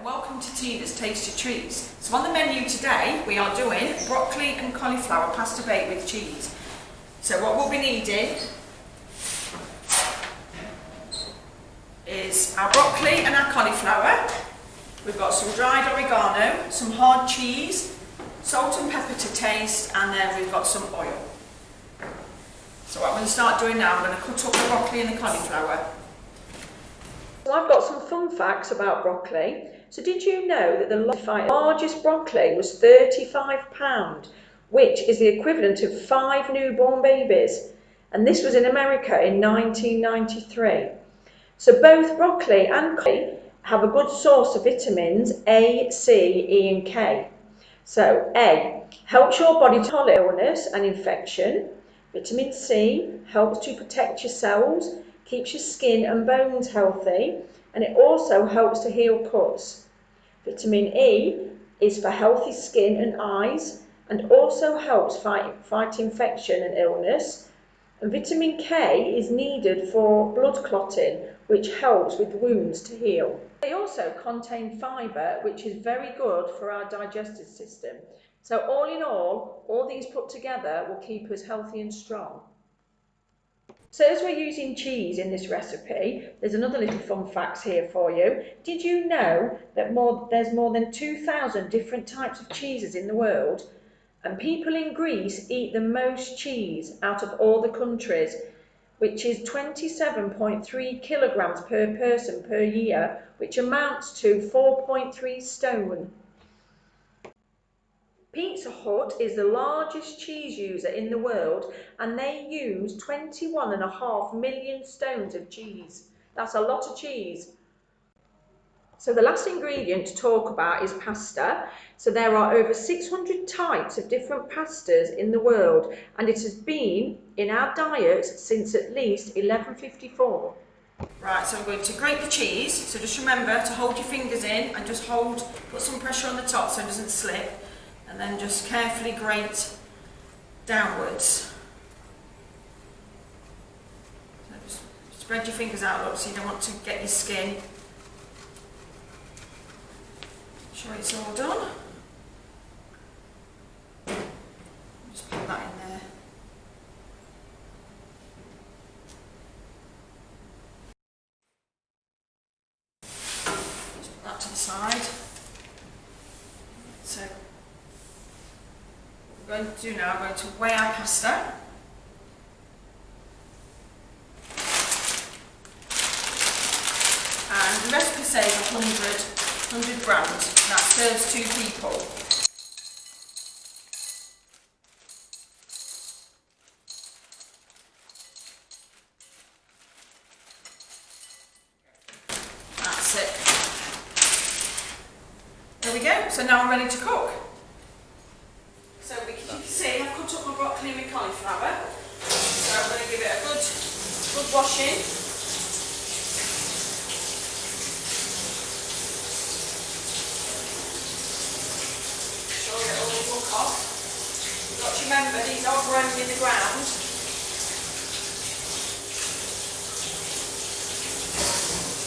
and welcome to Tina's Tasty Treats. So on the menu today we are doing broccoli and cauliflower pasta baked with cheese. So what we'll be needing is our broccoli and our cauliflower. We've got some dried oregano, some hard cheese, salt and pepper to taste, and then we've got some oil. So what I'm going to start doing now, I'm going to cut up the broccoli and the cauliflower. So I've got some fun facts about broccoli. So did you know that the largest broccoli was £35, which is the equivalent of 5 newborn babies? And this was in America in 1993. So both broccoli and cauliflower have a good source of vitamins A, C, E and K. So A, helps your body to tolerate illness and infection. Vitamin C helps to protect your cells, keeps your skin and bones healthy, and it also helps to heal cuts. Vitamin E is for healthy skin and eyes and also helps fight infection and illness. And vitamin K is needed for blood clotting, which helps with wounds to heal. They also contain fibre, which is very good for our digestive system. So all in all these put together will keep us healthy and strong. So as we're using cheese in this recipe, there's another little fun facts here for you. Did you know that there's more than 2,000 different types of cheeses in the world? And people in Greece eat the most cheese out of all the countries, which is 27.3 kilograms per person per year, which amounts to 4.3 stone. Pizza Hut is the largest cheese user in the world, and they use 21.5 million stones of cheese. That's a lot of cheese. So the last ingredient to talk about is pasta. So there are over 600 types of different pastas in the world, and it has been in our diets since at least 1154. Right, so I'm going to grate the cheese. So just remember to hold your fingers in and just put some pressure on the top so it doesn't slip. And then just carefully grate downwards. So just spread your fingers out, look, so you don't want to get your skin. Sure it's all done. Just put that in there. Just put that to the side. So what I'm going to do now, I'm going to weigh our pasta. And the recipe says 100 grams. That serves 2 people. That's it. There we go. So now I'm ready to cook. So you can see I've cut up my broccoli with cauliflower. So I'm going to give it a good washing. Sure it all will cook off. You've got to remember these are grown in the ground.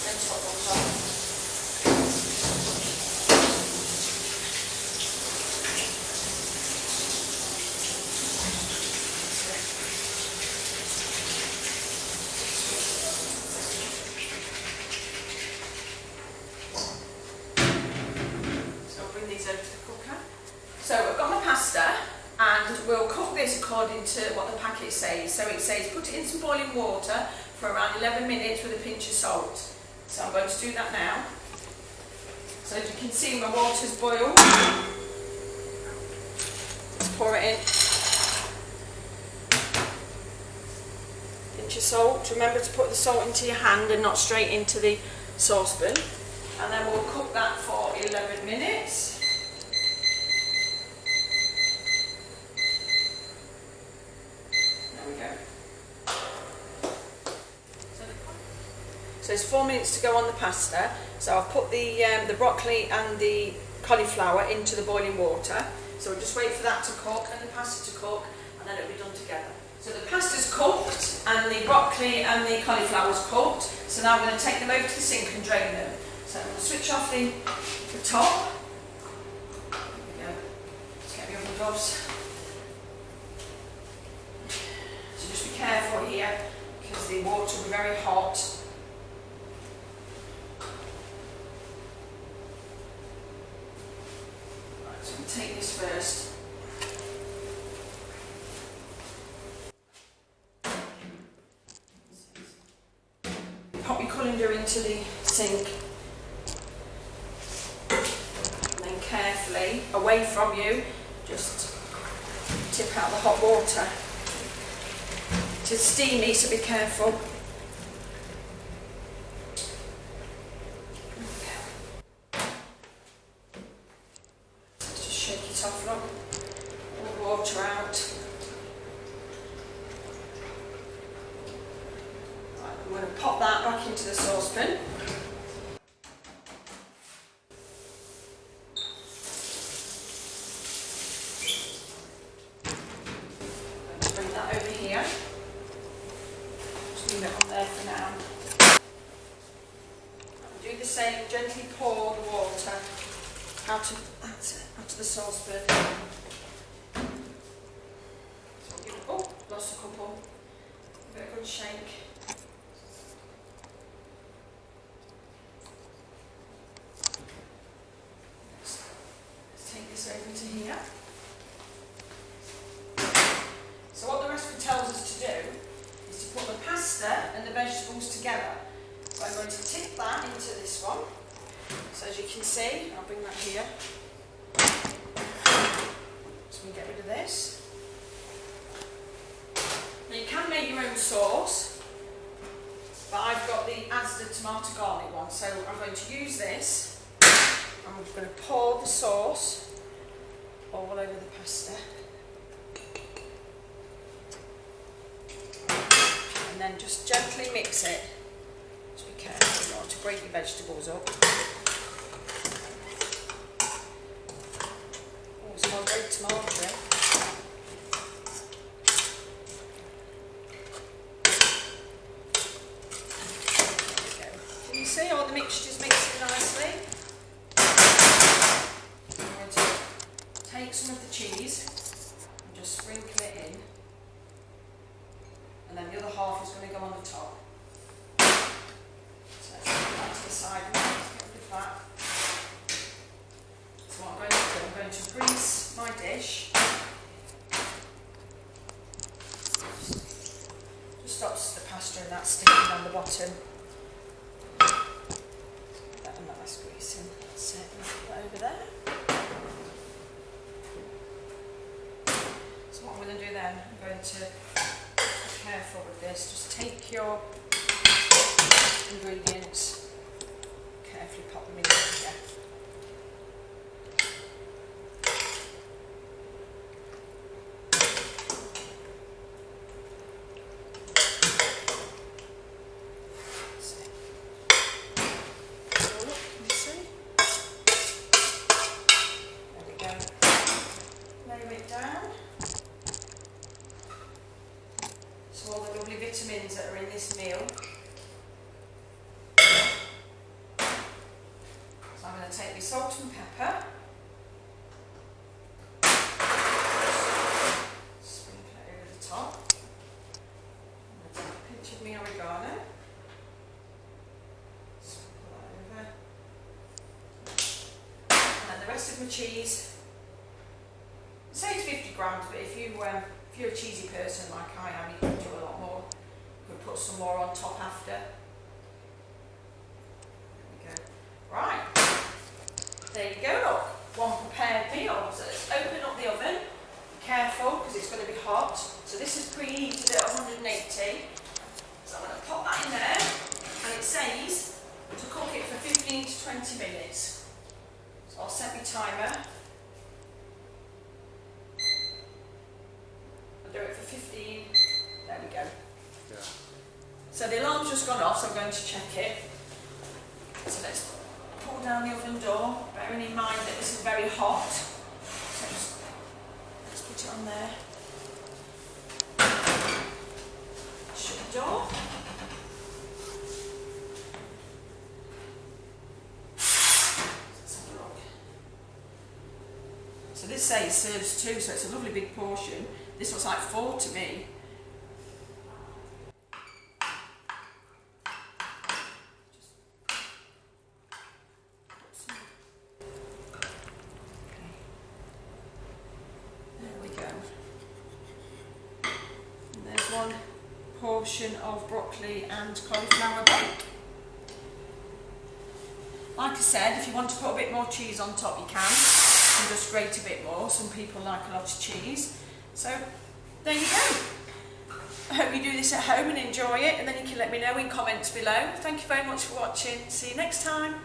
Then top ones off. So I've got my pasta and we'll cook this according to what the packet says. So it says put it in some boiling water for around 11 minutes with a pinch of salt. So I'm going to do that now. So as you can see my water's boiled. Let's pour it in. Pinch of salt. Remember to put the salt into your hand and not straight into the saucepan. And then we'll cook that for 11 minutes. So it's 4 minutes to go on the pasta. So I've put the broccoli and the cauliflower into the boiling water. So we'll just wait for that to cook and the pasta to cook, and then it'll be done together. So the pasta's cooked and the broccoli and the cauliflower's cooked. So now I'm going to take them over to the sink and drain them. So I'm going to switch off the top. There we go. Let's get the oven gloves. So just be careful here because the water will be very hot. Right, so I'm going to take this first. Pop your colander into the sink. Carefully, away from you, just tip out the hot water. It's steamy, so be careful. Let's just shake it off, look. All the water out. Right, I'm going to pop that back into the saucepan. Gently pour the water out of the saucepan. So we'll give it, oh, lost a couple. Give it a good shake. Let's take this over to here. So what the recipe tells us to do is to put the pasta and the vegetables together. So I'm going to tip that into this one. So as you can see, I'll bring that here. So we get rid of this. Now you can make your own sauce, but I've got the Asda tomato garlic one, so I'm going to use this. I'm going to pour the sauce all over the pasta. And then just gently mix it. Just be careful, you don't want to break your vegetables up. Oh, it smells very tomatoey. There we go. Can you see all the mixtures mixing nicely? I'm going to take some of the cheese and just sprinkle it in. And then the other half is going to go on the top. So let's put that to the side and get rid of that. So what I'm going to do, I'm going to grease my dish. Just stops the pasta and that sticking on the bottom. That and that nice greasing. That's it. Put that over there. So what I'm going to do then, I'm going to careful with this, just take your ingredients, carefully pop them in here. So look, can you see? There we go. Lay it down. So all the lovely vitamins that are in this meal. So I'm going to take my salt and pepper. Sprinkle it over the top. I'm going to take a pinch of my oregano. Sprinkle that over. And then the rest of my cheese. Say it's 50 grams, but if you're a cheesy person like I am, you can do a lot more. You can put some more on top after. There we go. Right. There you go, look. One prepared meal. So let's open up the oven. Be careful, because it's going to be hot. So this is preheated at 180. So I'm going to pop that in there. And it says to cook it for 15 to 20 minutes. So I'll set my timer. Do it for 15, there we go. Yeah. So the alarm's just gone off, so I'm going to check it. So let's pull down the oven door, bearing in mind that this is very hot. So let's put it on there. Shut the door. did say it serves 2, so it's a lovely big portion. This looks like 4 to me. There we go. And there's 1 portion of broccoli and cauliflower bake. Like I said, if you want to put a bit more cheese on top, you can. You can just grate a bit more. Some people like a lot of cheese. So, there you go. I hope you do this at home and enjoy it, and then you can let me know in comments below. Thank you very much for watching. See you next time.